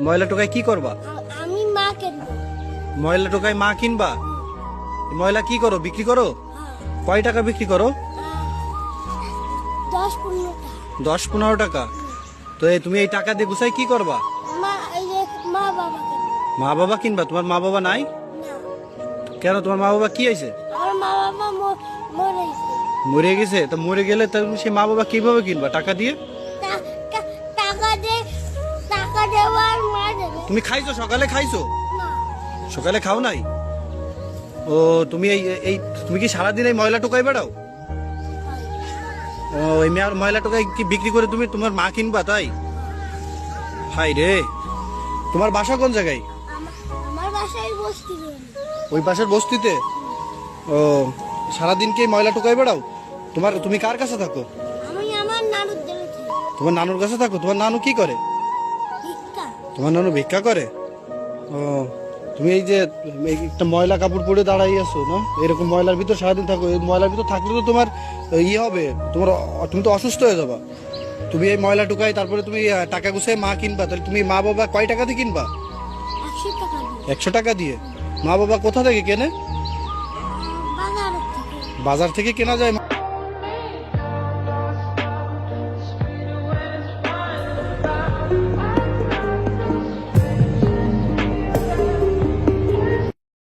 ময়লা টোকায় কি করবা? আমি মা কিনবো। ময়লা টোকায় মা কিনবা? ময়লা কি করো, বিক্রি করো? কয় টাকা বিক্রি করো? 10-15 টাকা। 10-15 টাকা। তো তুমি এই টাকা দিয়ে গুছাই কি করবা? মা এই যে মা বাবা কিনবো। মা বাবা কিনবা? তোমার মা বাবা নাই না, কেন? তোমার মা বাবা কি হয়েছে? আমার মা বাবা মরে গেছে। মরে গেছে? তো মরে গেলে তুমি সেই মা বাবা কিভাবে কিনবা? টাকা দিয়ে? টাকা দেওয়ার মা দেবে তুমি খাইছো? সকালে খাইছো? না। সকালে খাও নাই? ও তুমি এই এই তুমি কি সারাদিন এই ময়লা টোকাই বেড়াও? ও এই ময়লা টোকাই কি বিক্রি করে তুমি তোমার মা কিনবা তাই? হাই রে, তোমার বাসা কোন জায়গায়? আমার বাসায় বসতি রইল। ওই পাশের বস্তিতে? ও সারাদিন কি এই ময়লা টোকাই বেড়াও? তুমি কার কাছে থাকো? আমি আমার নানুর দেবে তোমার নানুর কাছে থাকো? তোমার নানু কি করে? ভিক্ষা। তোমার নানু ভিক্ষা করে? ও তুমি এই যে একটা ময়লা কাপড় পরে দাঁড়াই আছো না, এরকম ময়লার ভিতর সারাদিন থাকো, এই ময়লার ভিতর থাকলে তো তোমার ইয়ে হবে, তুমি তো অসুস্থ হয়ে যাবা। তুমি এই ময়লা টুকাই তারপরে তুমি টাকা গুছাই মা কিনবা, তাহলে তুমি মা বাবা কয় টাকা দিয়ে কিনবা? 100 টাকা দিয়ে। 100 টাকা দিয়ে? মা বাবা কোথা থেকে কেনে? বাজার থেকে। বাজার থেকে কেনা যায়